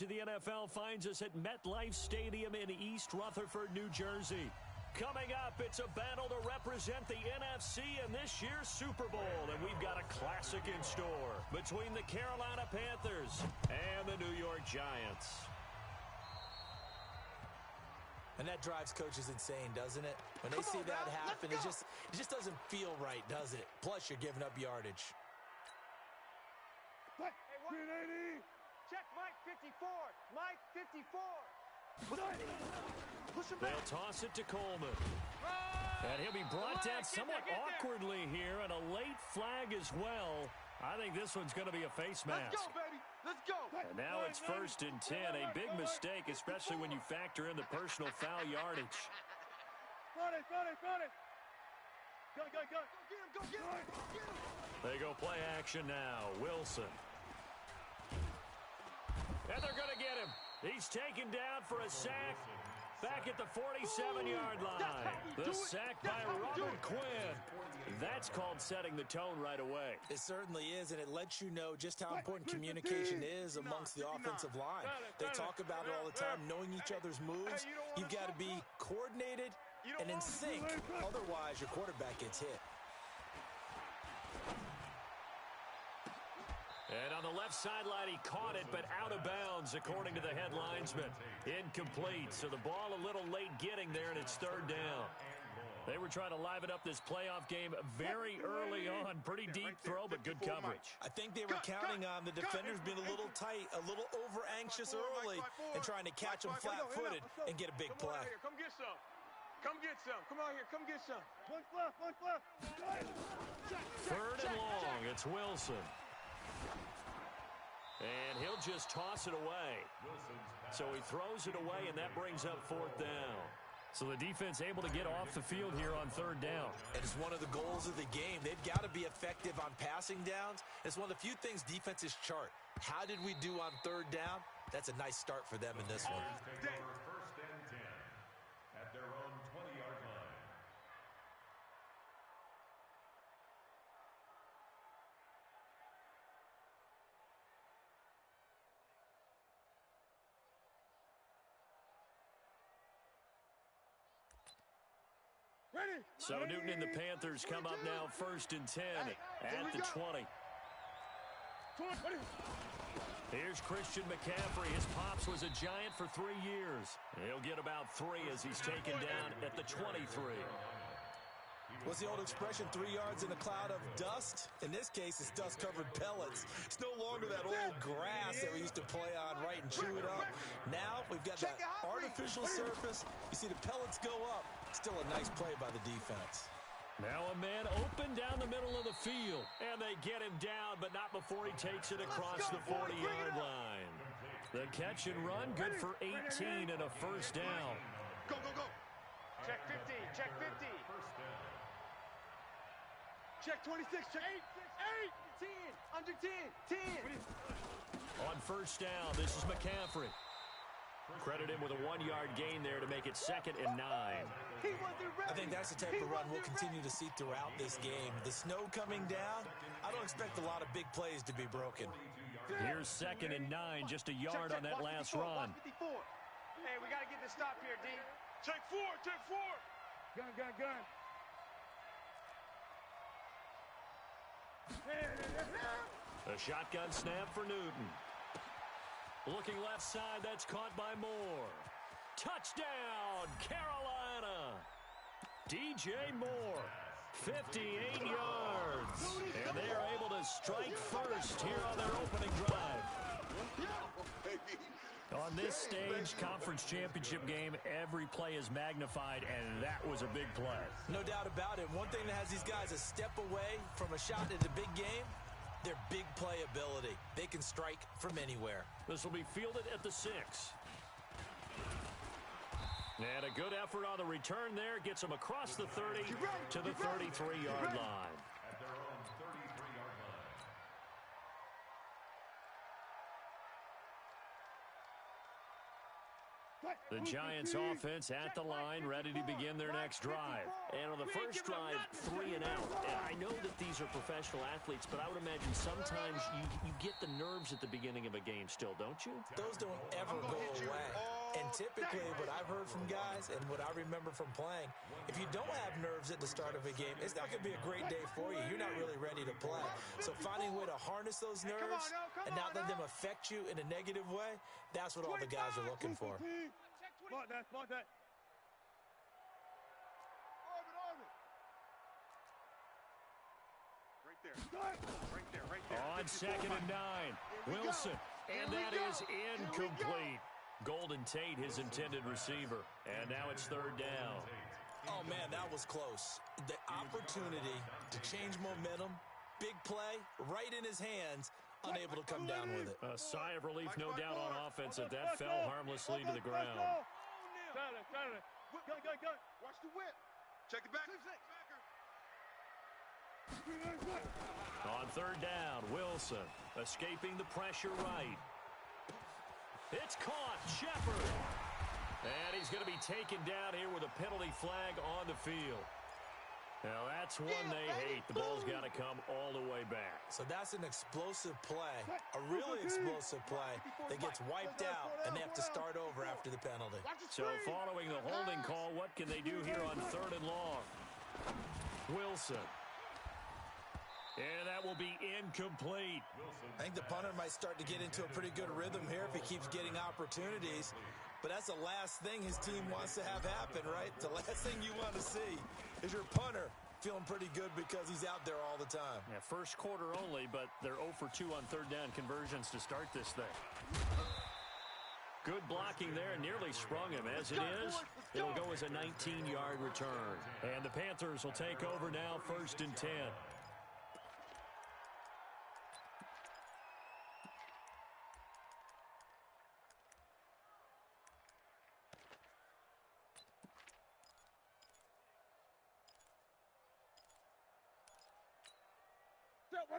To the NFL finds us at MetLife Stadium in East Rutherford, New Jersey. Coming up, it's a battle to represent the NFC in this year's Super Bowl, and we've got a classic in store between the Carolina Panthers and the New York Giants. And that drives coaches insane, doesn't it? When they see that happen, it just doesn't feel right, does it? Plus, you're giving up yardage. Hey, 380. Check Mike 54. Mike 54. Push him back. They'll toss it to Coleman. And he'll be brought down somewhat awkwardly here, and a late flag as well. I think this one's going to be a face mask. Let's go, baby. Let's go. And now it's 1st and 10. A big mistake, especially when you factor in the personal foul yardage. Got it. Go. Go get him. Go get him. They go play action now. Wilson. And they're going to get him. He's taken down for a sack back at the 47-yard line. The sack by Robert Quinn. That's called setting the tone right away. It certainly is, and it lets you know just how important communication is amongst the offensive line. They talk about it all the time, knowing each other's moves. You've got to be coordinated and in sync. Otherwise, your quarterback gets hit. And on the left sideline, he caught it, but out of bounds, according to the head linesman. Incomplete, so the ball a little late getting there, and it's 3rd down. They were trying to liven up this playoff game very early on. Pretty deep throw, but good coverage. I think they were counting on the defenders being a little tight, a little over-anxious early, and trying to catch them flat-footed and get a big play. Come get some. Come get some. Come out here. Come get some. One left. 3rd and long. It's Wilson. And he'll just toss it away. So he throws it away, and that brings up 4th down. So the defense able to get off the field here on 3rd down. And it's one of the goals of the game. They've got to be effective on passing downs. It's one of the few things defenses chart. How did we do on 3rd down? That's a nice start for them in this one. 1st and 10 at their own 20-yard line. Ready. So Newton and the Panthers come up now 1st and 10 at the 20. Here's Christian McCaffrey. His pops was a Giant for 3 years. He'll get about 3 as he's taken down at the 23. What's the old expression, 3 yards in a cloud of dust? In this case, it's dust-covered pellets. It's no longer that old grass that we used to play on, right, and chew it up. Now we've got that artificial surface. You see the pellets go up. Still a nice play by the defense. Now a man open down the middle of the field. And they get him down, but not before he takes it across the 40-yard line. The catch and run, good for 18 and a 1st down. Go. Check 50. Check 50. Check 26. Check 8. 10. Under 10. 10. On 1st down, this is McCaffrey. Credit him with a 1-yard gain there to make it 2nd and 9. I think that's the type of run we'll continue to see throughout this game. The snow coming down, I don't expect a lot of big plays to be broken. Here's 2nd and 9, just a yard on that last run. Hey, we got to get the stop here, D. Check 4. Gun. A shotgun snap for Newton. Looking left side, that's caught by Moore. Touchdown, Carolina. DJ Moore, 58 yards. And they are able to strike first here on their opening drive. On this stage, conference championship game, every play is magnified, and that was a big play. No doubt about it. One thing that has these guys a step away from a shot at the big game, their big play ability. They can strike from anywhere. This will be fielded at the 6. And a good effort on the return there. Gets them across the 30 to the 33-yard line. At their own 33-yard line. The Giants offense at the line, ready to begin their next drive. And on the first drive, 3 and out. And I know that these are professional athletes, but I would imagine sometimes you get the nerves at the beginning of a game still, don't you? Those don't ever go away. And typically, what I've heard from guys and what I remember from playing, if you don't have nerves at the start of a game, it's not going to be a great day for you. You're not really ready to play. So finding a way to harness those nerves and not let them affect you in a negative way, that's what all the guys are looking for. Spot that, spot that. Right there. Right there, right there. On 2nd and 9, Wilson. And that is incomplete. Golden Tate, his intended receiver. And now it's 3rd down. Oh, man, that was close. The opportunity to change momentum, big play, right in his hands, unable to come down with it. A sigh of relief, no doubt, on offense that fell harmlessly to the ground. Saturday. Gun. Watch the whip. Check it back. On 3rd down, Wilson escaping the pressure right. It's caught, Shepard. And he's going to be taken down here with a penalty flag on the field. Now, that's one they hate. The ball's got to come all the way back. So that's an explosive play, a really explosive play that gets wiped out, and they have to start over after the penalty. So following the holding call, what can they do here on 3rd and long? Wilson. And that will be incomplete. I think the punter might start to get into a pretty good rhythm here if he keeps getting opportunities. But that's the last thing his team wants to have happen, right? The last thing you want to see is your punter feeling pretty good because he's out there all the time. Yeah, first quarter only, but they're 0 for 2 on 3rd down conversions to start this thing. Good blocking there, nearly sprung him. As it is, it'll go as a 19-yard return. And the Panthers will take over now, 1st and 10.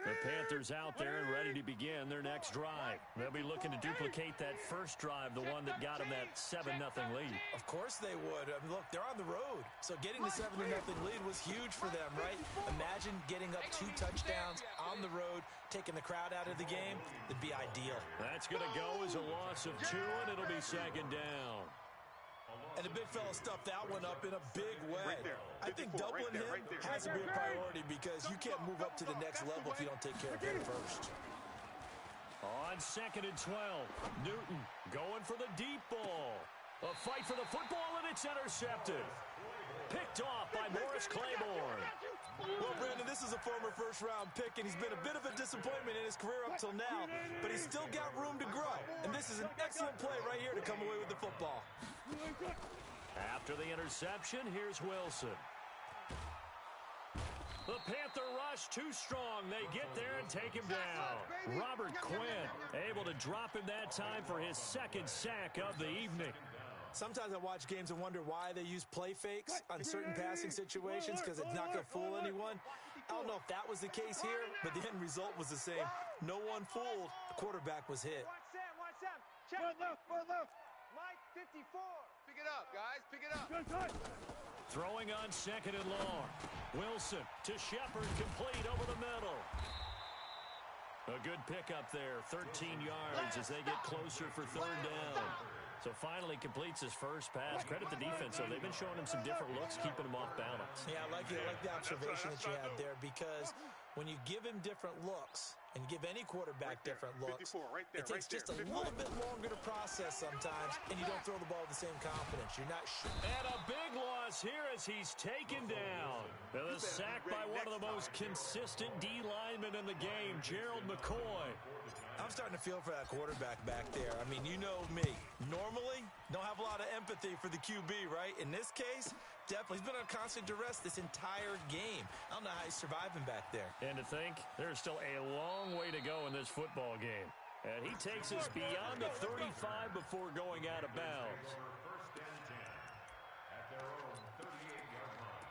The Panthers out there and ready to begin their next drive. They'll be looking to duplicate that first drive, the one that got them that 7-0 lead. Of course they would. I mean, look, they're on the road. So getting the 7-0 lead was huge for them, right? Imagine getting up 2 touchdowns on the road, taking the crowd out of the game. It'd be ideal. That's going to go as a loss of 2, and it'll be 2nd down. And the big fella stuffed that one up in a big way. I think doubling him has to be a priority because you can't move up to the next level if you don't take care of him first. On 2nd and 12, Newton going for the deep ball. A fight for the football, and it's intercepted. Picked off by Morris Claiborne. Well, Brandon, this is a former first-round pick, and he's been a bit of a disappointment in his career up till now, but he's still got room to grow. And this is an excellent play right here to come away with the football. After the interception, here's Wilson. The Panther rush too strong. They get there and take him down. Robert Quinn able to drop him that time for his 2nd sack of the evening. Sometimes I watch games and wonder why they use play fakes on certain passing situations because it's not going to fool anyone. I don't know if that was the case here, but the end result was the same. No one fooled. The quarterback was hit. Watch Sam. Check. Left. Mike, 54. Pick it up, guys. Pick it up. Throwing on 2nd and long. Wilson to Shepard, complete over the middle. A good pickup there, 13 yards as they get closer for 3rd down. So finally completes his first pass. Credit the defense, though. They've been showing him some different looks, keeping him off balance. Yeah, I like the observation that you had there because when you give him different looks and give any quarterback different looks, it takes just a little bit longer to process sometimes, and you don't throw the ball with the same confidence. You're not sure. And a big loss here as he's taken down. And a sack by one of the most consistent D linemen in the game, Gerald McCoy. I'm starting to feel for that quarterback back there. I mean, you know me. Normally, don't have a lot of empathy for the QB, right? In this case, definitely. He's been on constant duress this entire game. I don't know how he's surviving back there. And to think, there's still a long way to go in this football game. And he takes us beyond the 35 before going out of bounds. First and 10 at their own 38-yard line.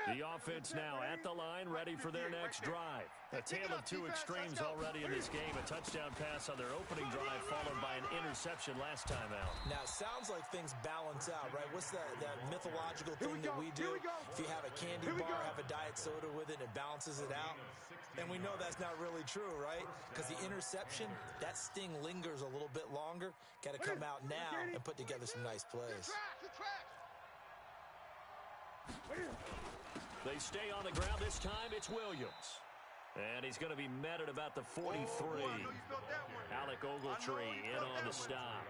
The offense now at the line, ready for their next drive. A tale of two extremes already in this game. A touchdown pass on their opening drive, followed by an interception last time out. Now, it sounds like things balance out, right? What's that mythological thing that we do? If you have a candy bar, have a diet soda with it, it balances it out. And we know that's not really true, right? Because the interception, that sting lingers a little bit longer. Got to come out now and put together some nice plays. They stay on the ground. This time it's Williams. And he's going to be met at about the 43. Alec Ogletree in on the stop.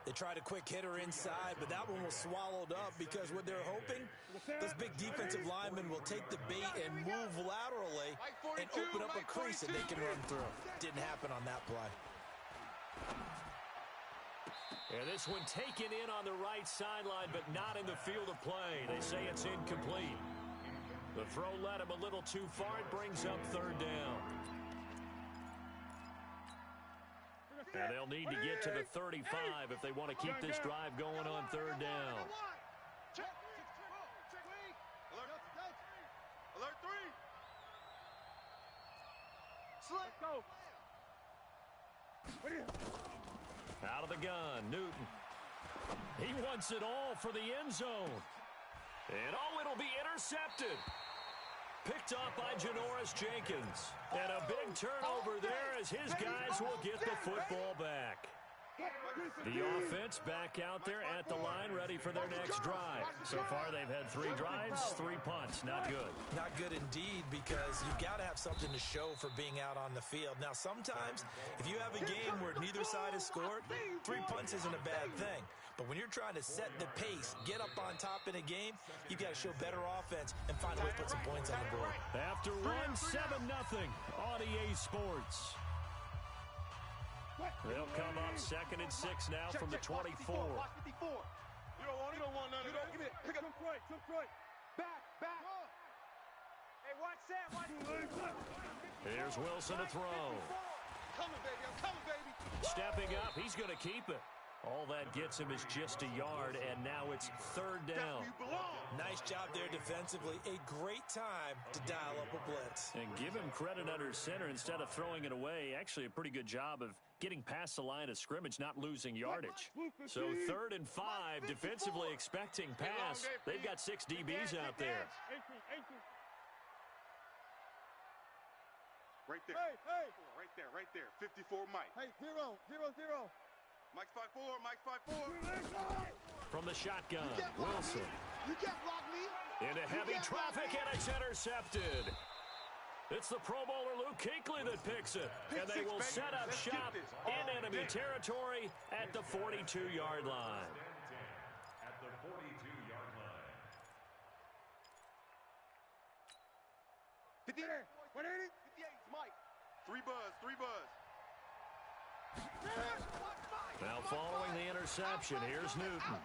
They tried a quick hitter inside, but that one was swallowed up because what they're hoping, those big defensive linemen will take the bait and move laterally and open up a crease that they can run through. Didn't happen on that play. And this one taken in on the right sideline, but not in the field of play. They say it's incomplete. The throw led him a little too far. It brings up third down. And they'll need to get to the 35 if they want to keep this drive going on third down. Alert 3. Let's go. Out of the gun, Newton. He wants it all for the end zone. And it'll be intercepted. Picked off by Janoris Jenkins. And a big turnover there as his guys will get the football back. The offense back out there at the line, ready for their next drive. So far, they've had 3 drives, 3 punts. Not good. Not good indeed, because you've got to have something to show for being out on the field. Now, sometimes, if you have a game where neither side has scored, 3 punts isn't a bad thing. But when you're trying to set the pace, get up on top in a game, you've got to show better offense and find a way to put some points on the board. After one, 7-0 on EA Sports. They'll come up 2nd and 6 now from the 24. You don't want none of that. Give me it. Pick up. Some right. Back. Hey, watch that. Here's Wilson to throw. I'm coming, baby. Stepping up, he's going to keep it. All that gets him is just a yard, and now it's third down. Nice job there defensively. A great time to dial up a blitz. And give him credit under center instead of throwing it away. Actually, a pretty good job of getting past the line of scrimmage, not losing yardage. So 3rd and 5, defensively expecting pass. They've got 6 DBs out there. Right there. Hey. Right there. 54 Mike. Hey, 0. Mike's 5'4". From the shotgun, Wilson. You can't block me. Into heavy traffic, and it's intercepted. It's the Pro Bowler Luke Kuechly that picks it. And they will set up shop in enemy territory at the 42-yard line. At the 42-yard line. 58. 58. Mike. 3 buzz. Now following the interception, here's Newton.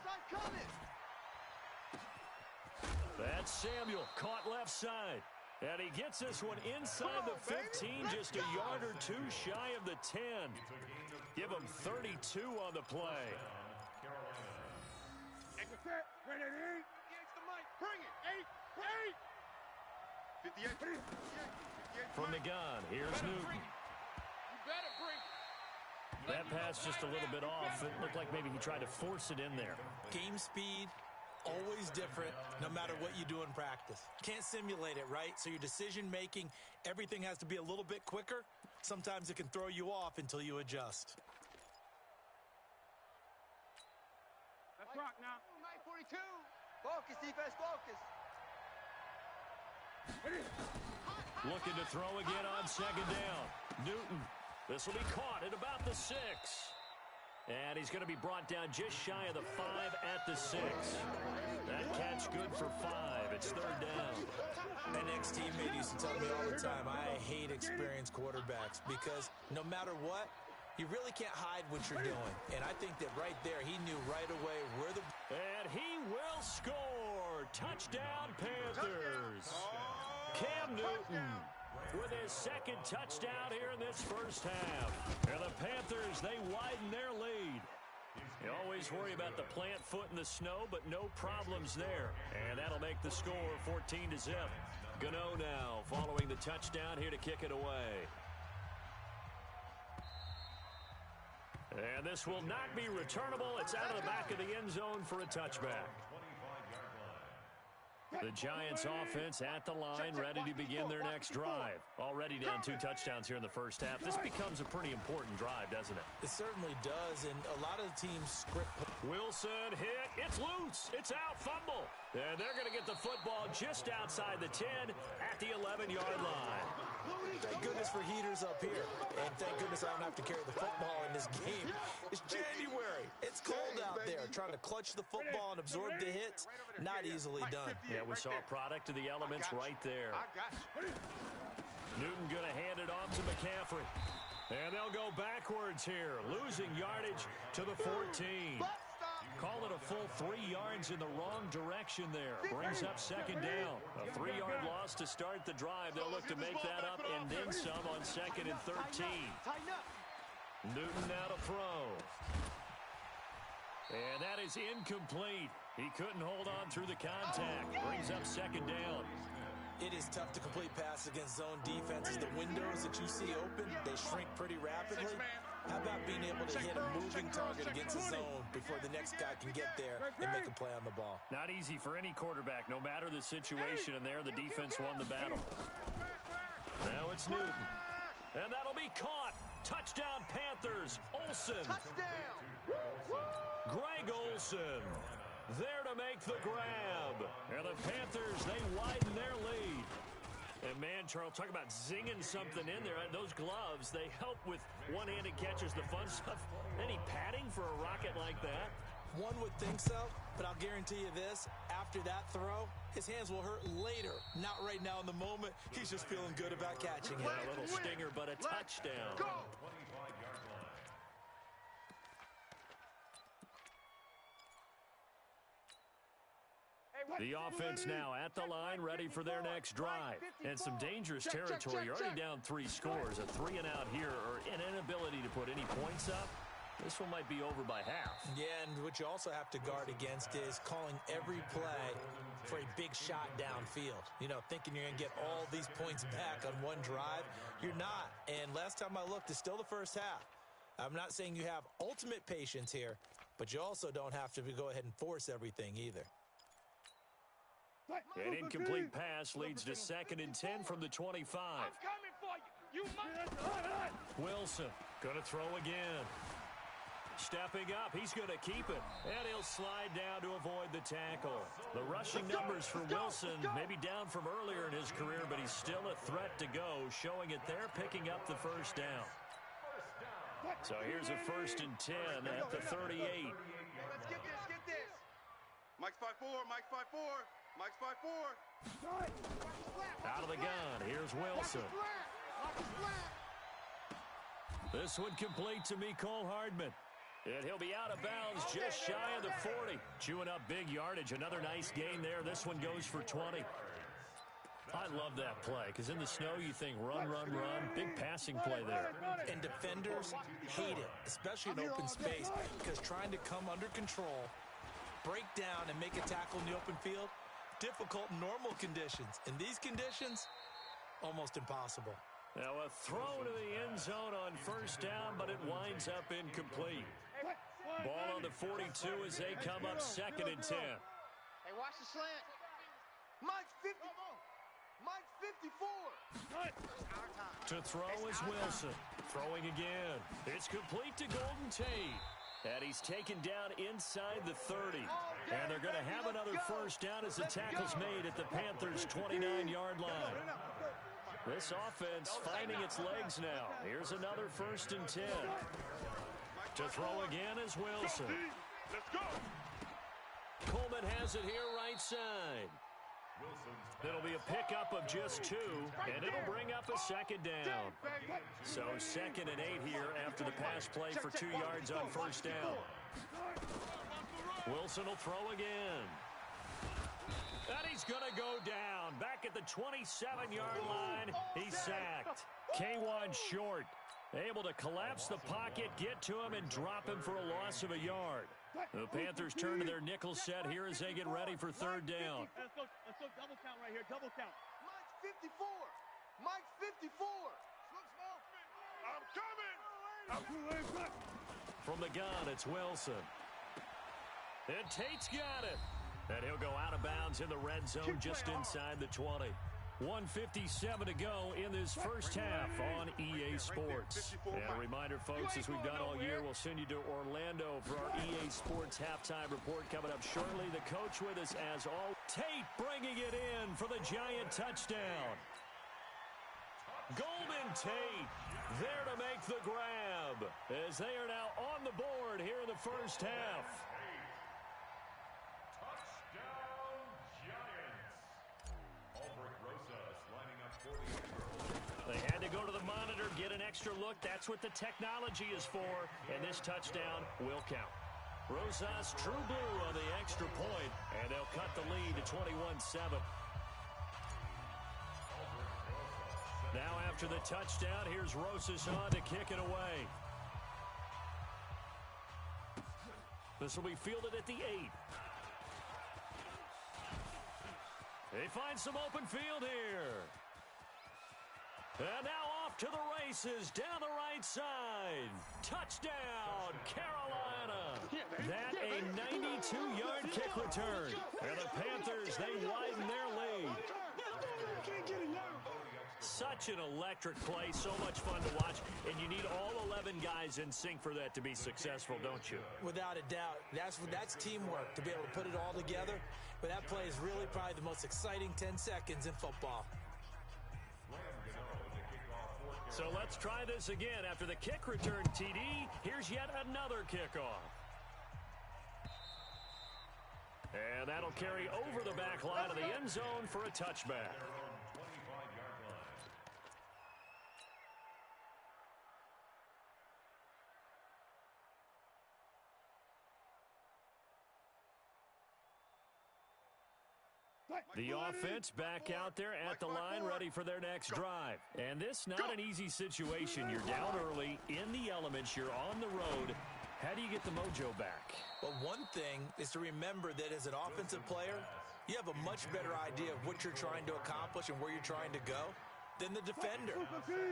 That's Samuel, caught left side. And he gets this one inside the 15, just a yard or 2 shy of the 10. Give him 32 on the play. Bring it. 58. From the gun, here's Newton. That pass just a little bit off. It looked like maybe he tried to force it in there. Game speed, always different, no matter what you do in practice. Can't simulate it, right? So your decision-making, everything has to be a little bit quicker. Sometimes it can throw you off until you adjust. Let's rock now. 942. Focus, defense, focus. Looking to throw again on 2nd down. Newton. This will be caught at about the 6. And he's going to be brought down just shy of the 5 at the 6. That catch good for 5. It's 3rd down. An ex-teammate used to tell me all the time, I hate experienced quarterbacks because no matter what, you really can't hide what you're doing. And I think that right there, he knew right away where the... And he will score. Touchdown, Panthers. Cam Newton with his 2nd touchdown here in this first half. And the Panthers, they widen their lead. You always worry about the plant foot in the snow, but no problems there. And that'll make the score 14-0. Gano now following the touchdown here to kick it away. And this will not be returnable. It's out of the back of the end zone for a touchback. The Giants offense at the line, ready to begin their next drive. Already down 2 touchdowns here in the first half. This becomes a pretty important drive, doesn't it? It certainly does, and a lot of the teams script. Wilson hit. It's loose. It's out. Fumble. And they're going to get the football just outside the 10 at the 11-yard line. Thank goodness for heaters up here. And thank goodness I don't have to carry the football in this game. It's January. It's cold out there. Trying to clutch the football and absorb the hits, not easily done. Yeah, we saw a product of the elements right there. Newton going to hand it off to McCaffrey. And they'll go backwards here, losing yardage to the 14. Call it a full 3 yards in the wrong direction there. Brings up second down. A 3-yard loss to start the drive. They'll look to make that up and then some on 2nd and 13. Newton now to throw. And that is incomplete. He couldn't hold on through the contact. Brings up second down. It is tough to complete passes against zone defenses. The windows that you see open, they shrink pretty rapidly. How about being able to hit a moving target against a zone before the next guy can get there and make a play on the ball? Not easy for any quarterback, no matter the situation, and there the defense won the battle. Now it's Newton. And that'll be caught. Touchdown, Panthers. Olsen. Touchdown. Greg Olsen there to make the grab. And the Panthers, they widen their lead. And man, Charles, talk about zinging something in there. Those gloves, they help with one-handed catches, the fun stuff. Any padding for a rocket like that? One would think so, but I'll guarantee you this. After that throw, his hands will hurt later. Not right now in the moment. He's just feeling good about catching it. A little stinger, but a touchdown. Go. The offense now at the line, ready for their next drive. And some dangerous territory. You're already down 3 scores. A 3-and-out here, or an inability to put any points up. This one might be over by half. Yeah, and what you also have to guard against is calling every play for a big shot downfield. You know, thinking you're going to get all these points back on one drive. You're not. And last time I looked, it's still the first half. I'm not saying you have ultimate patience here, but you also don't have to go ahead and force everything either. An incomplete pass leads to 2nd and 10 from the 25. I'm coming for you. You must. Wilson going to throw again. Stepping up, he's going to keep it. And he'll slide down to avoid the tackle. The rushing numbers for Wilson maybe down from earlier in his career, but he's still a threat to go, showing it there, picking up the first down. So here's a 1st and 10 at the 38. Hey, let's get this. Mike's 5'4", Mike's 5'4", Mike's 5'4". Out of the gun, here's Wilson. This one complete to Mecole Hardman. And he'll be out of bounds just shy of the 40. Chewing up big yardage. Another nice gain there. This one goes for 20. I love that play because in the snow you think run, run, run. Big passing play there. And defenders hate it, especially in open space, because trying to come under control, break down, and make a tackle in the open field, difficult in normal conditions. In these conditions, almost impossible. Now a throw to the end zone on 1st down, but it winds up incomplete. Ball on the 42 as they come up 2nd and 10. Hey, watch the slant. Mike's 50. Mike's 54. To throw is Wilson. Throwing again. It's complete to Golden Tate. And he's taken down inside the 30. And they're going to have another 1st down as the tackle's made at the Panthers' 29-yard line. This offense finding its legs now. Here's another 1st and 10. To throw again is Wilson. Let's go. Coleman has it here right side. It'll be a pickup of just 2, and it'll bring up a 2nd down. So 2nd and 8 here after the pass play for 2 yards on 1st down. Wilson will throw again. And he's going to go down. Back at the 27-yard line, he's sacked. K1 short. Able to collapse the pocket, get to him, and drop him for a loss of a yard. The Panthers turn to their nickel set here as they get ready for third down. Let's go double count right here, double count. Mike's 54. Mike's 54. I'm coming. From the gun, it's Wilson. And Tate's got it. And he'll go out of bounds in the red zone just inside the 20. 1:57 to go in this first half on EA Sports. And a reminder, folks, as we've done all year, we'll send you to Orlando for our EA Sports halftime report coming up shortly. The coach with us as all. Tate bringing it in for the Giant touchdown. Golden Tate there to make the grab as they are now on the board here in the first half. They had to go to the monitor, get an extra look. That's what the technology is for, and this touchdown will count. Rosas true blue on the extra point, and they'll cut the lead to 21-7. Now after the touchdown, here's Rosas on to kick it away. This will be fielded at the 8. They find some open field here. And now off to the races, down the right side. Touchdown, Carolina. That a 92-yard kick return. And the Panthers, they widen their lead. Such an electric play, so much fun to watch. And you need all 11 guys in sync for that to be successful, don't you? Without a doubt. That's teamwork, to be able to put it all together. But that play is really probably the most exciting 10 seconds in football. So let's try this again. After the kick return TD, here's yet another kickoff. And that'll carry over the back line of the end zone for a touchback. The offense back out there at the line, ready for their next drive. And this not an easy situation. You're down early, in the elements, you're on the road. How do you get the mojo back? Well, one thing is to remember that as an offensive player, you have a much better idea of what you're trying to accomplish and where you're trying to go than the defender.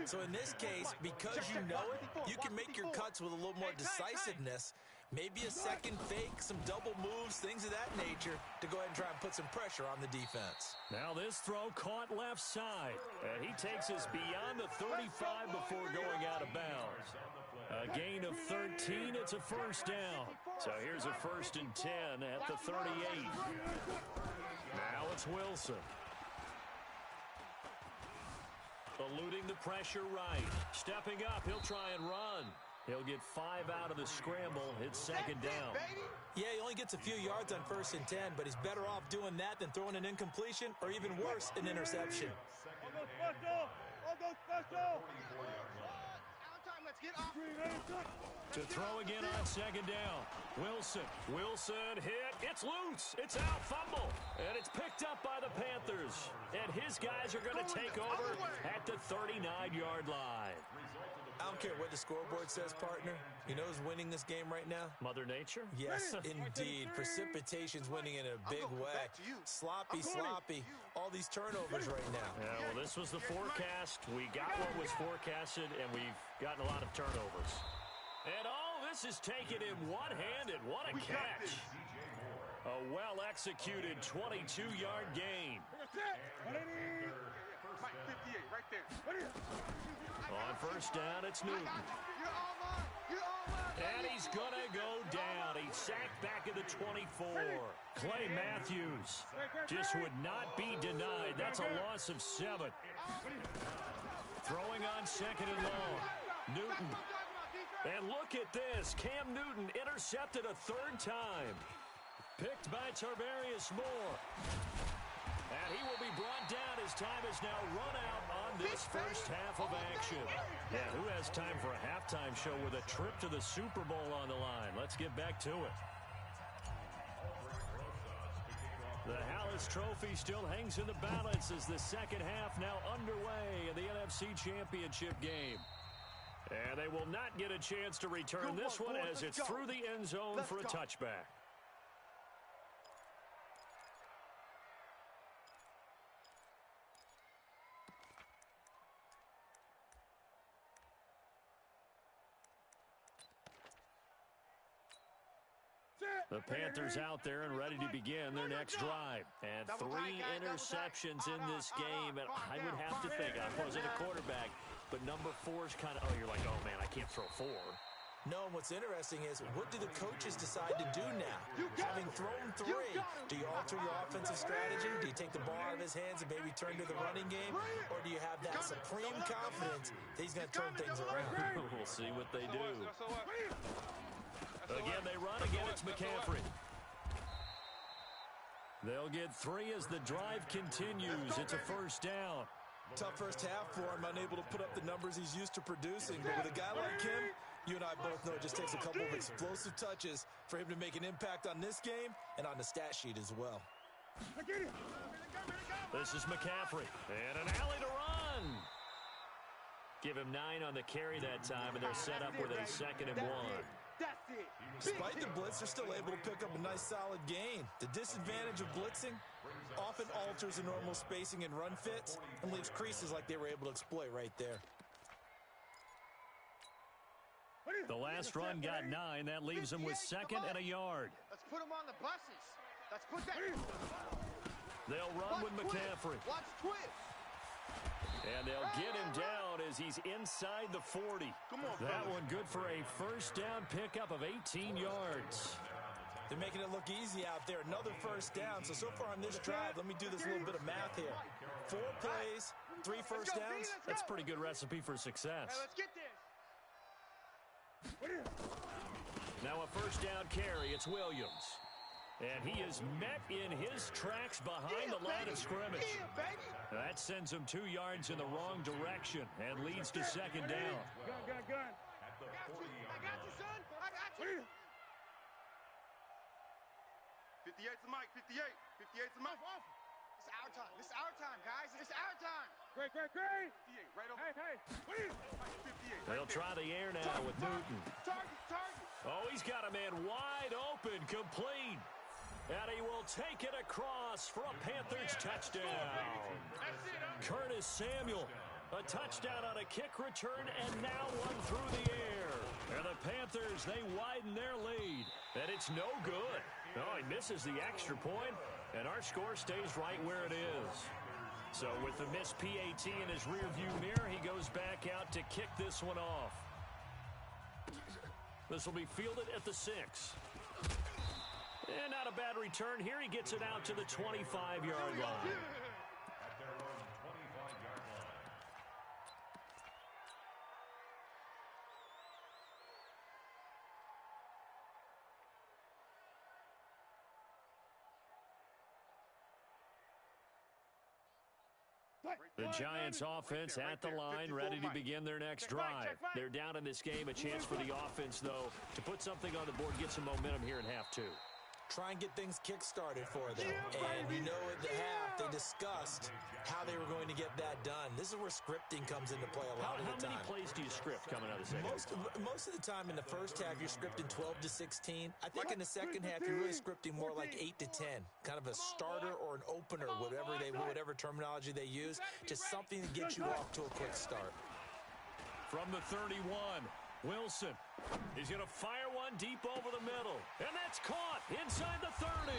So in this case, because you know it, you can make your cuts with a little more decisiveness. Maybe a second fake, some double moves, things of that nature to go ahead and try and put some pressure on the defense. Now this throw caught left side. And he takes us beyond the 35 before going out of bounds. A gain of 13, it's a first down. So here's a 1st and 10 at the 38. Now it's Wilson. Eluding the pressure right. Stepping up, he'll try and run. He'll get 5 out of the scramble. It's second down. Yeah, he only gets a few yards on 1st and 10, but he's better off doing that than throwing an incompletion or even worse, an interception. I'll go special. Let's get off. To throw again on second down. Wilson hit. It's loose. It's out. Fumble. And it's picked up by the Panthers. And his guys are going to take over at the 39-yard line. I don't care what the scoreboard says, partner. You know who's winning this game right now? Mother Nature? Yes, indeed. Precipitation's winning in a big way. Sloppy. All these turnovers right now. Yeah, well, this was the forecast. We got what was forecasted, and we've gotten a lot of turnovers. And all this is taken in one-handed. What a catch. A well-executed 22-yard gain. Mike, 58, right there. On first down, it's Newton. And he's going to go down. He's sacked back at the 24. Clay Matthews just would not be denied. That's a loss of 7. Throwing on second and long. Newton. And look at this. Cam Newton intercepted a 3rd time. Picked by Tarvarius Moore. And he will be brought down as time is now run out on this first half of action. Yeah, who has time for a halftime show with a trip to the Super Bowl on the line? Let's get back to it. The Hallis Trophy still hangs in the balance as the second half now underway in the NFC Championship game. And they will not get a chance to return this one as it's through the end zone for a touchback. The Panthers out there and ready to begin their next drive. And 3 interceptions in this game. And I would have to think, I wasn't a quarterback, but number 4 is kind of, you're like, oh, man, I can't throw 4. No, what's interesting is, what do the coaches decide to do now? Having thrown 3, do you alter your offensive strategy? Do you take the ball out of his hands and maybe turn to the running game? Or do you have that supreme confidence that he's going to turn things around? We'll see what they do. Again, they run. Again, it's McCaffrey. They'll get 3 as the drive continues. It's a first down. Tough first half for him, unable to put up the numbers he's used to producing. But with a guy like him, you and I both know it just takes a couple of explosive touches for him to make an impact on this game and on the stat sheet as well. This is McCaffrey. And an alley to run. Give him 9 on the carry that time, and they're set up with a 2nd and 1. Despite the blitz, they're still able to pick up a nice solid gain. The disadvantage of blitzing often alters the normal spacing and run fits and leaves creases like they were able to exploit right there. The last run got 9. That leaves them with 2nd and a yard. Let's put them on the buses. Let's put that. They'll run with McCaffrey. Watch twist. And they'll get him down as he's inside the 40. That one good for a first down pickup of 18 yards. They're making it look easy out there. Another first down. So far on this drive, let me do this little bit of math here. 4 plays, 3 first downs. That's a pretty good recipe for success. Hey, let's get this. Now a first down carry. It's Williams. And he is met in his tracks behind the line of scrimmage. That sends him 2 yards in the wrong direction and leads to 2nd down. Gun. I got you, son. I got you. 58's the mic. 58. 58's the mic. It's our time. This is our time, guys. It's our time. Great. 58. Right over. Hey. 58. They'll try the air now with Newton. Target. Oh, he's got a man wide open, complete. And he will take it across for a Panthers touchdown. Curtis Samuel, a touchdown on a kick return, and now one through the air. And the Panthers, they widen their lead. And it's no good. Oh, he misses the extra point, and our score stays right where it is. So with the missed PAT in his rearview mirror, he goes back out to kick this one off. This will be fielded at the 6. And not a bad return here. He gets it out to the 25-yard line. At their own 25-yard line. The Giants offense at the line, ready to begin their next drive. They're down in this game. A chance for the offense, though, to put something on the board, get some momentum here in half 2. Try and get things kick-started for them. And you know at the half, they discussed how they were going to get that done. This is where scripting comes into play a lot of the time. How many plays do you script coming out of the second? Most of the time in the first half, you're scripting 12 to 16. I think in the second half, you're really scripting more like 8 to 10. Kind of a starter or an opener, whatever terminology they use. Just something to get you off to a quick start. From the 31, Wilson. He's going to fire one deep over the middle. And that's caught inside the 30.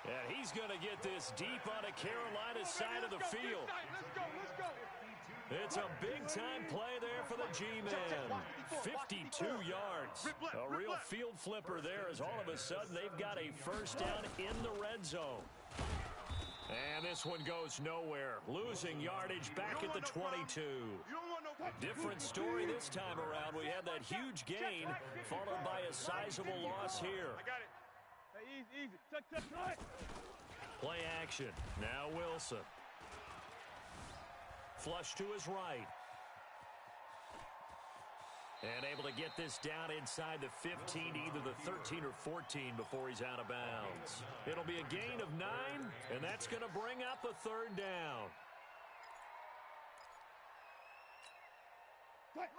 And he's going to get this deep on a Carolina side of the field. Let's go. It's a big-time play there for the G-Man. 52 yards. A real field flipper there as all of a sudden they've got a first down in the red zone. And this one goes nowhere. Losing yardage back at the 22. Different story this time around. We had that huge gain followed by a sizable loss here. I got it. Hey, easy. Touch. Play action. Now Wilson. Flush to his right. And able to get this down inside the 15, either the 13 or 14 before he's out of bounds. It'll be a gain of 9, and that's going to bring up a third down. Mike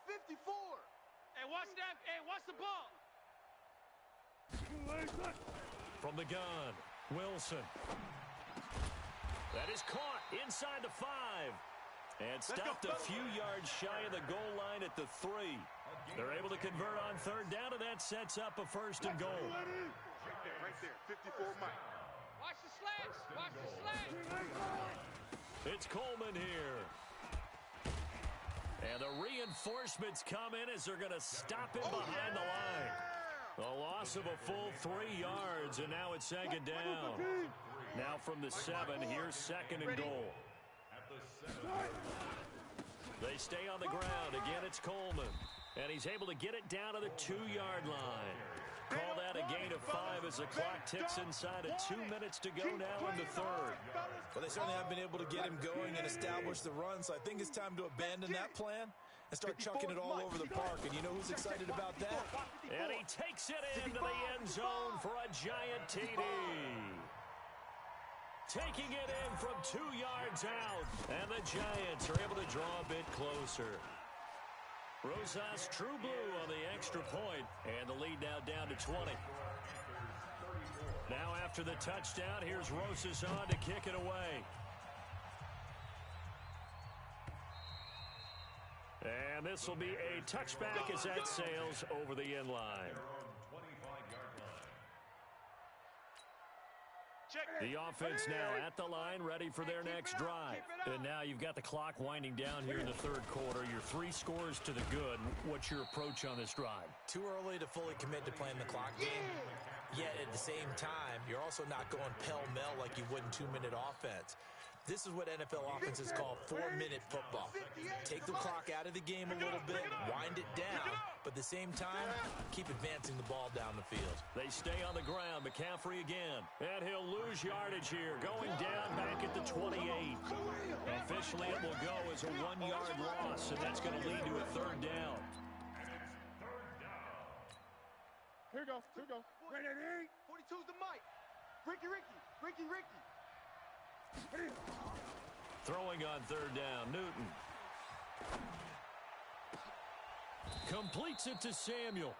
54. Hey, watch that. Hey, watch the ball. From the gun, Wilson. That is caught inside the 5. And stopped a few yards shy of the goal line at the 3. They're able to convert on third down, and that sets up a 1st and goal. Right there, 54 Mike. Watch the slants. Watch the slants. It's Coleman here. And the reinforcements come in as they're going to stop him behind the line. A loss of a full 3 yards, and now it's 2nd down. Now from the 7, here's 2nd and goal. They stay on the ground. Again, it's Coleman. And he's able to get it down to the 2-yard line. Call that a gain of 5 as the clock ticks inside of 2 minutes to go now in the 3rd. Well, they certainly have been able to get him going and establish the run, so I think it's time to abandon that plan and start chucking it all over the park. And you know who's excited about that? And he takes it into the end zone for a giant TD. Taking it in from 2 yards out. And the Giants are able to draw a bit closer. Rosas True Blue on the extra point, and the lead now down to 20. Now after the touchdown, here's Rosas on to kick it away. And this will be a touchback as that sails over the end line. The offense now at the line, ready for their next drive. And now you've got the clock winding down here in the 3rd quarter. Your 3 scores to the good. What's your approach on this drive? Too early to fully commit to playing the clock game. Yet at the same time, you're also not going pell-mell like you would in 2-minute offense. This is what NFL offenses call 4-minute football. Take the clock out of the game a little bit, wind it down, but at the same time, keep advancing the ball down the field. They stay on the ground. McCaffrey again. And he'll lose yardage here, going down back at the 28. Officially, it will go as a 1-yard loss, and that's going to lead to a 3rd down. Here we go. Here we go. Right at 8. 42's the Mike. Ricky. Throwing on 3rd down, Newton. Completes it to Samuel.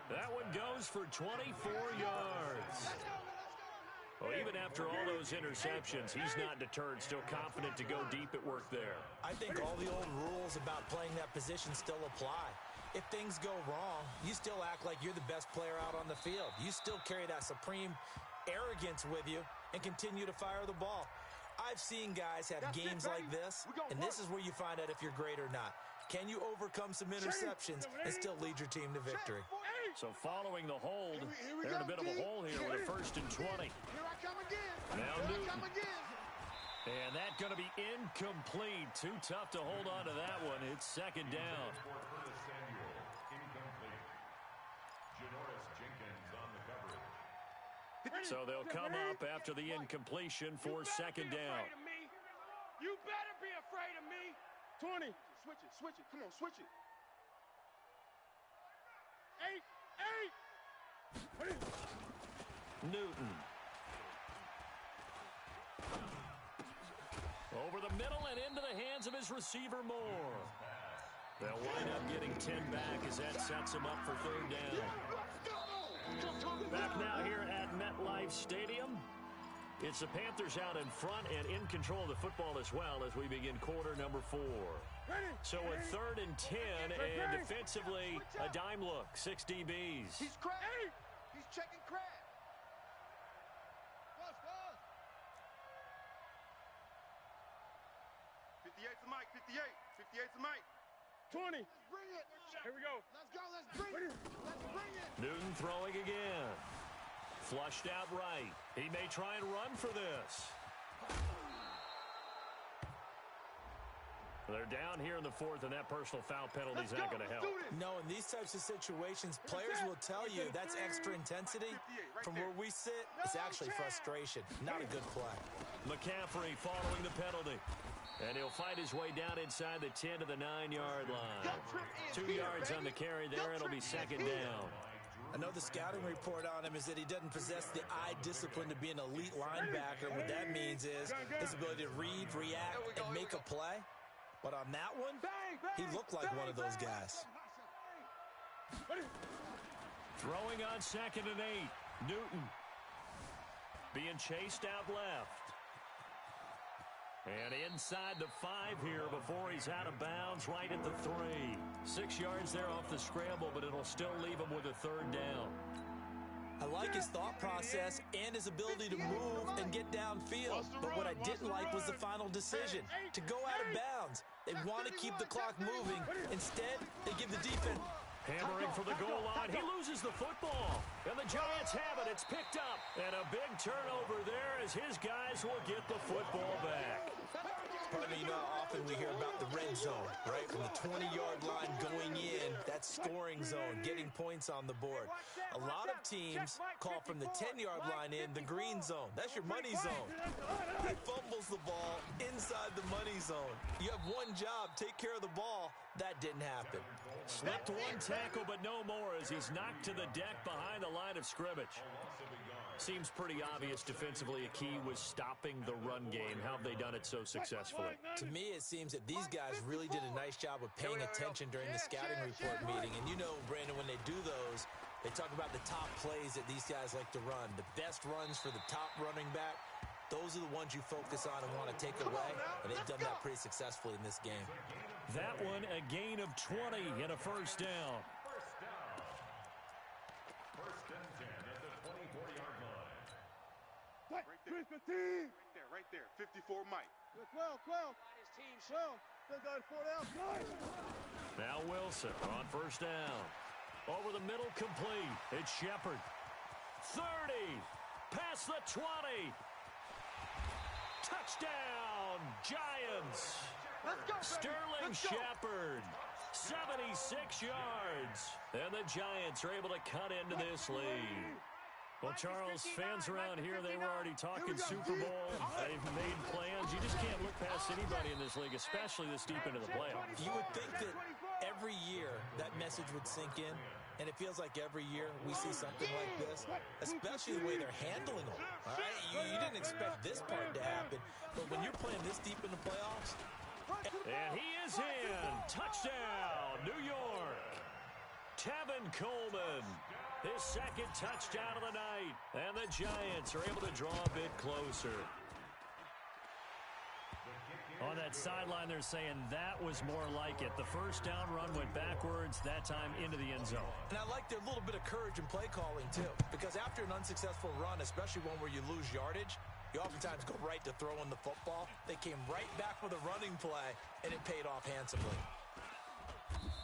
That one goes for 24 yards. Well, even after all those interceptions, he's not deterred, still confident to go deep at work there. I think all the old rules about playing that position still apply. If things go wrong, you still act like you're the best player out on the field. You still carry that supreme arrogance with you and continue to fire the ball. I've seen guys have games like this, and this is where you find out if you're great or not. Can you overcome some interceptions and still lead your team to victory? So following the hold, they're in a bit of a hole here with a 1st and 20. Here I come again. Now Here Newton. I come again. And that's going to be incomplete. Too tough to hold on to that one. It's 2nd down. So they'll come up after the incompletion for 2nd down. You better be afraid of me. 20. Switch it. Come on, switch it. 8. Newton. Over the middle and into the hands of his receiver, Moore. They'll wind up getting 10 back as that sets him up for 3rd down. Back now here at MetLife Stadium. It's the Panthers out in front and in control of the football as well as we begin quarter number 4. So a 3rd and 10, and defensively, a dime look, 6 DBs. He's crab. He's checking crab. 58's the Mike. 58's the Mike. 20. Let's bring it. Here we go. Let's go. Let's bring it. Let's bring it. Newton throwing again. Flushed out right. He may try and run for this. They're down here in the 4th, and that personal foul penalty is not going to help. No, in these types of situations, players will tell you that's extra intensity. From where we sit, it's actually frustration. Not a good play. McCaffrey following the penalty. And he'll fight his way down inside the 10 to the 9-yard line. 2 yards on the carry there, and it'll be 2nd down. I know the scouting report on him is that he doesn't possess the eye discipline to be an elite linebacker. What that means is his ability to read, react, and make a play. But on that one, he looked like one of those guys. Throwing on 2nd and 8. Newton being chased out left. And inside the 5 here before he's out of bounds right at the 3. 6 yards there off the scramble, but it'll still leave him with a 3rd down. I like his thought process and his ability to move and get downfield. But what I didn't like was the final decision, to go out of bounds. They want to keep the clock moving. Instead, they give the defense... Hammering for the goal line. He loses the football. And the Giants have it. It's picked up. And a big turnover there as his guys will get the football back. Partner, you know how often we hear about the red zone, right? From the 20-yard line going in, that scoring zone, getting points on the board. A lot of teams call from the 10-yard line in the green zone. That's your money zone. He fumbles the ball inside the money zone. You have one job, take care of the ball. That didn't happen. Slipped one tackle, but no more as he's knocked to the deck behind the line of scrimmage. Seems pretty obvious defensively a key was stopping the run game. How have they done it so successfully? To me, it seems that these guys really did a nice job of paying attention during the scouting report meeting. And you know, Brandon, when they do those, they talk about the top plays that these guys like to run. The best runs for the top running back. Those are the ones you focus on and want to take away. And they've done that pretty successfully in this game. That one, a gain of 20 and a 1st down. First and 10 at the 24-yard line. Right there. 54 Mike. 12. His team. 12. Still got 4 down. Now Wilson on 1st down. Over the middle, complete. It's Shepard. 30. Past the 20. Touchdown, Giants. Let's go, Sterling Shepard, 76 yards. And the Giants are able to cut into this lead. Well, Charles, fans around here, they were already talking Super Bowl. They've made plans. You just can't look past anybody in this league, especially this deep into the playoffs. You would think that every year that message would sink in, and it feels like every year we see something like this, especially the way they're handling them. All right, you didn't expect this part to happen, but when you're playing this deep in the playoffs... And he is in. Touchdown, New York. Tevin Coleman, his 2nd touchdown of the night. And the Giants are able to draw a bit closer. On that sideline, they're saying that was more like it. The 1st down run went backwards, that time into the end zone. And I like their little bit of courage in play calling, too. Because after an unsuccessful run, especially one where you lose yardage, you oftentimes go right to throwing the football. They came right back with a running play, and it paid off handsomely.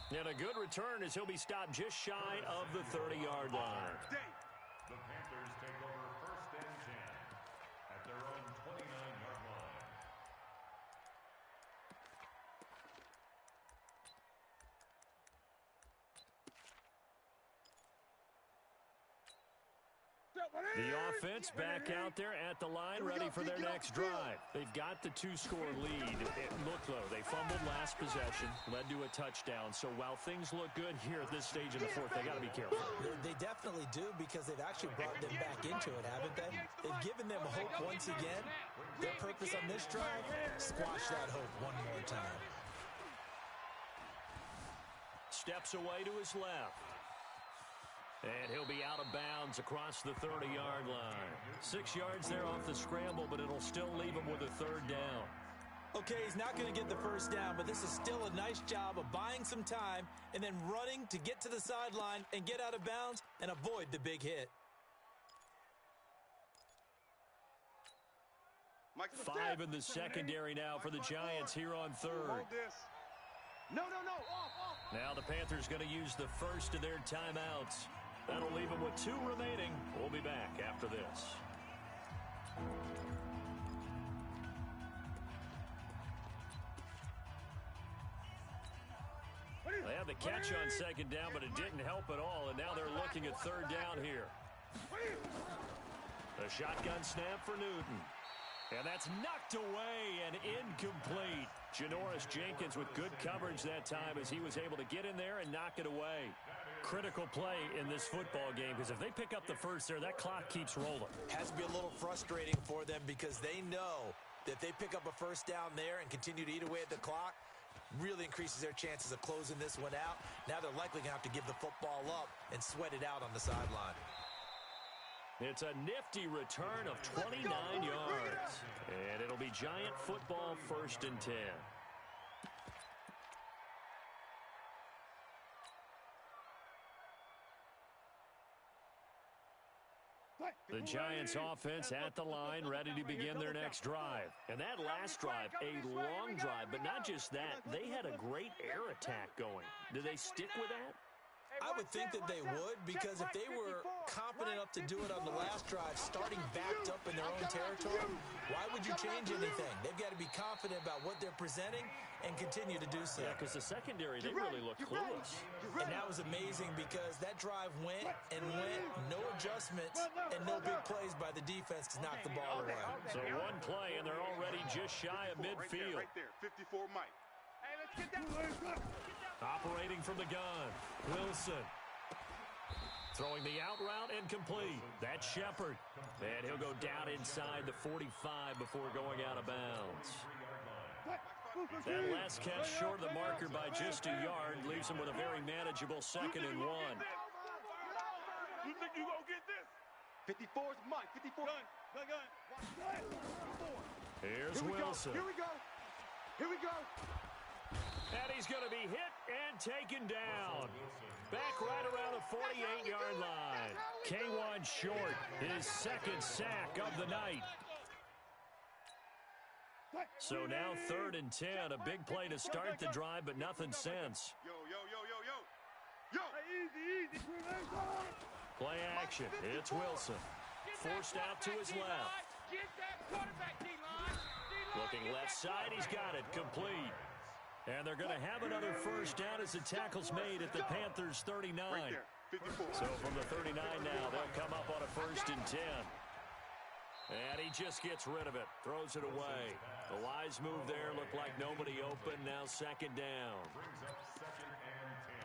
And a good return as he'll be stopped just shy of the 30-yard line. The Panthers take over 1st and 10 at their own 29-yard line. The offense back out there at the line, ready for their next drive. They've got the 2-score lead. Look, though, they fumbled last possession, led to a touchdown. So while things look good here at this stage in the 4th, they got to be careful. They definitely do, because they've actually brought them back into it, haven't they? They've given them hope once again. Their purpose on this drive, squash that hope one more time. Steps away to his left. And he'll be out of bounds across the 30-yard line. 6 yards there off the scramble, but it'll still leave him with a 3rd down. Okay, he's not going to get the 1st down, but this is still a nice job of buying some time and then running to get to the sideline and get out of bounds and avoid the big hit. 5 in the secondary now for the Giants here on 3rd. No. Off. Now the Panthers going to use the first of their timeouts. That'll leave them with 2 remaining. We'll be back after this. They had the catch on 2nd down, but it didn't help at all, and now they're looking at 3rd down here. A shotgun snap for Newton. And that's knocked away and incomplete. Janoris Jenkins with good coverage that time as he was able to get in there and knock it away. Critical play in this football game, because if they pick up the first there, that clock keeps rolling. Has to be a little frustrating for them, because they know that if they pick up a 1st down there and continue to eat away at the clock, Really increases their chances of closing this one out. Now they're likely going to have to give the football up and sweat it out on the sideline. It's a nifty return of 29 yards. And it'll be Giant football, 1st and 10. The Giants offense at the line, ready to begin their next drive. And that last drive, a long drive, but not just that. They had a great air attack going. Do they stick with that? I would think that they would, because if they were confident enough to do it on the last drive, starting backed up in their own territory, why would you change anything? They've got to be confident about what they're presenting and continue to do so. Yeah, because the secondary, they really looked clueless. And that was amazing because that drive went and went, no adjustments, and no big plays by the defense to knock the ball away. So one play, and they're already just shy of midfield. Right there, 54 Mike. Hey, let's get that. Operating from the gun, Wilson. Throwing the out route and complete. That's Shepard. And he'll go down inside the 45 before going out of bounds. That last catch short of the marker by just a yard leaves him with a very manageable 2nd and 1. You think you gonna get this? 54 is Mike. 54. Gun. Here's Wilson. Here we go. Here we go. And he's going to be hit and taken down. Back right around the 48-yard line. K1 short, his 2nd sack of the night. So now 3rd and 10, a big play to start the drive, but nothing since. Yo. Easy. Play action. It's Wilson. Forced out to his left. Get that quarterback, D-line. Looking left side, he's got it. Complete. And they're going to have another 1st down as the tackle's made at the Panthers' 39. Right there, 54. So from the 39 now, they'll come up on a 1st and 10. And he just gets rid of it, throws it away. The wise move there, looked like nobody open, now 2nd down. Brings up 2nd and 10.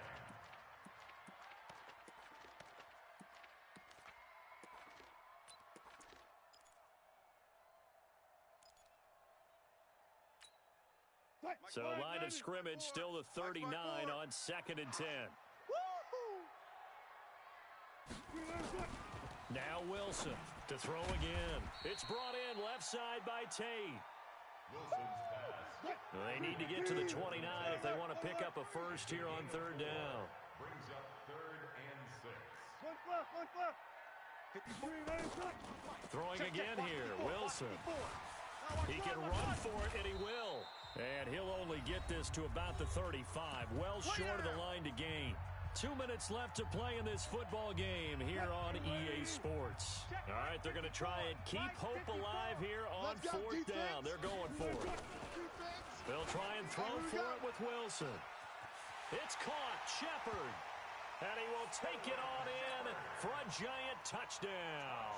So line of scrimmage, still the 39 on 2nd and 10. Now Wilson to throw again. It's brought in left side by Tate. Wilson's pass. They need to get to the 29 if they want to pick up a 1st here on 3rd down. Brings up 3rd and 6. Throwing again here, Wilson. He can run for it, and he will. And he'll only get this to about the 35, well short of the line to gain. 2 minutes left to play in this football game here on EA Sports. All right, they're going to try and keep hope alive here on 4th down. They're going for it. They'll try and throw for it with Wilson. It's caught, Shepard. And he will take it on in for a Giant touchdown.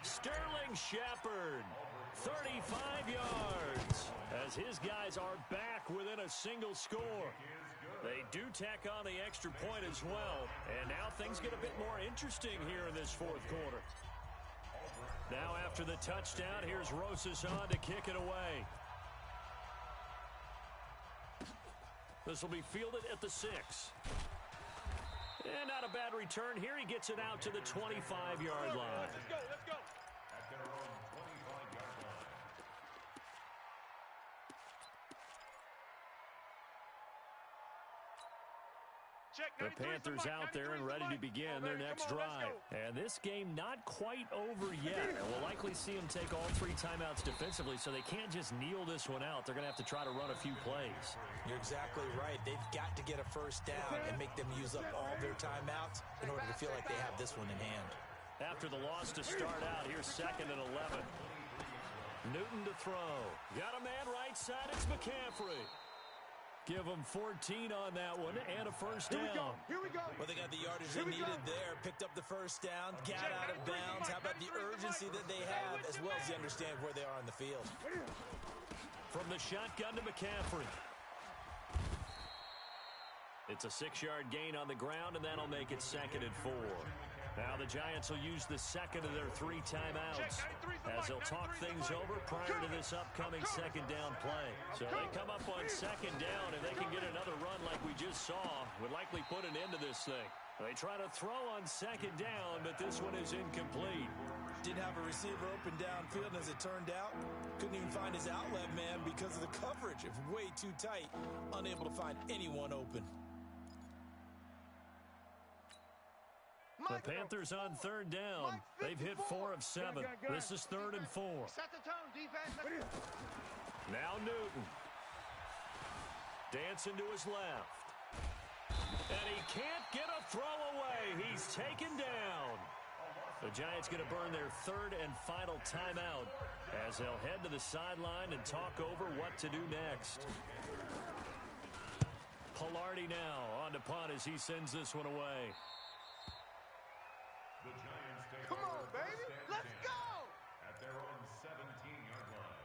Sterling Shepard, 35 yards, as his guys are back within a single score. They do tack on the extra point as well, and now things get a bit more interesting here in this 4th quarter. Now after the touchdown, here's Rosas on to kick it away. This will be fielded at the 6. And not a bad return here. He gets it out to the 25-yard line. Let's go. At their own 25-yard line. The Panthers out there and ready to begin their next drive. And this game not quite over yet. And we'll likely see them take all 3 timeouts defensively, so they can't just kneel this one out. They're going to have to try to run a few plays. You're exactly right. They've got to get a 1st down and make them use up all their timeouts in order to feel like they have this one in hand. After the loss to start out, here's 2nd and 11. Newton to throw. Got a man right side. It's McCaffrey. Give them 14 on that one and a 1st down. Here we go. Well, they got the yardage they needed there. Picked up the 1st down. Got out of bounds. How about the urgency that they have as well as they understand where they are on the field? From the shotgun to McCaffrey. It's a 6-yard gain on the ground, and that'll make it 2nd and 4. Now the Giants will use the second of their 3 timeouts as they'll talk things over prior to this upcoming second down play. So they come up on second down, and they can get another run like we just saw. Would likely put an end to this thing. They try to throw on second down, but this one is incomplete. Didn't have a receiver open downfield, and as it turned out, couldn't even find his outlet man because of the coverage. It was way too tight, unable to find anyone open. The Panthers on third down. They've hit 4 of 7. This is 3rd and 4. Set the tone, defense. Now Newton. Dancing to his left. And he can't get a throw away. He's taken down. The Giants going to burn their 3rd and final timeout as they'll head to the sideline and talk over what to do next. Pilardi now on to punt as he sends this one away. The Giants take Come on, over baby. first and Let's 10 go. at their own 17-yard line.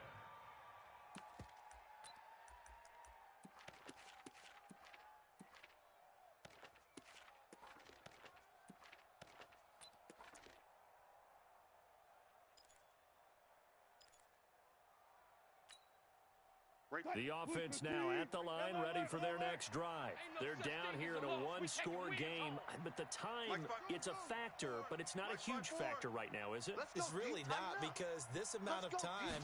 The offense now at the line, ready for their next drive. They're down here in a 1-score game, but the time, it's a factor, but it's not a huge factor right now, is it? It's really not, because this amount of time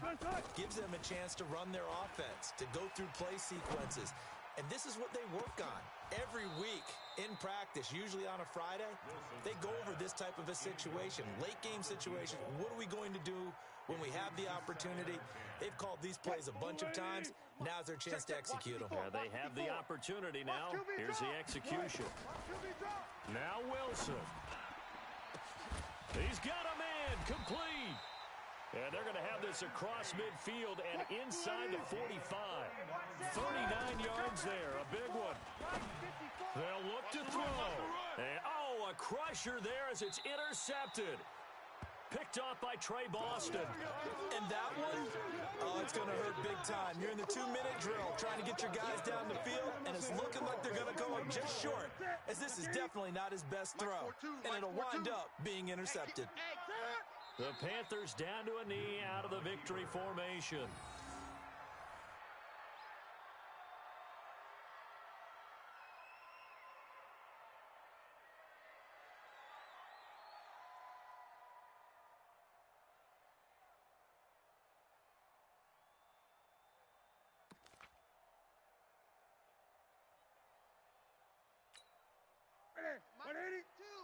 gives them a chance to run their offense, to go through play sequences. And this is what they work on every week in practice, usually on a Friday. They go over this type of a situation, late game situation. What are we going to do when we have the opportunity? They've called these plays a bunch of times. Now's their chance to execute them. Yeah, they have the opportunity now. Here's the execution. Now Wilson. He's got a man complete. And they're going to have this across midfield and inside the 45. 39 yards there, a big one. They'll look to throw. And, a crusher there as it's intercepted. Picked off by Trey Boston. And that one, it's going to hurt big time. You're in the 2-minute drill trying to get your guys down the field, and it's looking like they're going to come up just short, as this is definitely not his best throw, and it'll wind up being intercepted. The Panthers down to a knee out of the victory formation.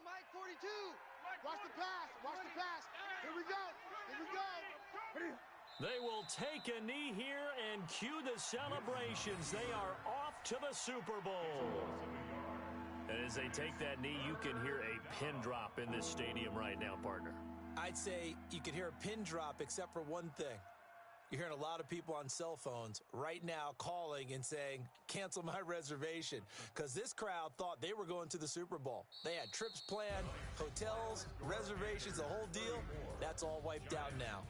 Mike 42. Watch the pass. Watch the pass. Here we go. Here we go. They will take a knee here and cue the celebrations. They are off to the Super Bowl. And as they take that knee, you can hear a pin drop in this stadium right now, partner. I'd say you could hear a pin drop except for one thing. You're hearing a lot of people on cell phones right now calling and saying, cancel my reservation, because this crowd thought they were going to the Super Bowl. They had trips planned, hotels, reservations, the whole deal. That's all wiped out now.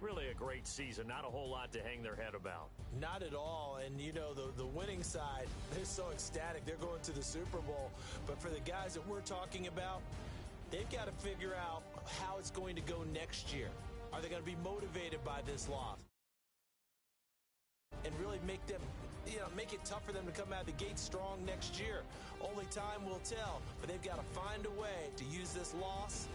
Really a great season. Not a whole lot to hang their head about. Not at all. And, you know, the winning side, they're so ecstatic. They're going to the Super Bowl. But for the guys that we're talking about, they've got to figure out how it's going to go next year. Are they going to be motivated by this loss? And really make them, make it tough for them to come out of the gate strong next year. Only time will tell, but they've got to find a way to use this loss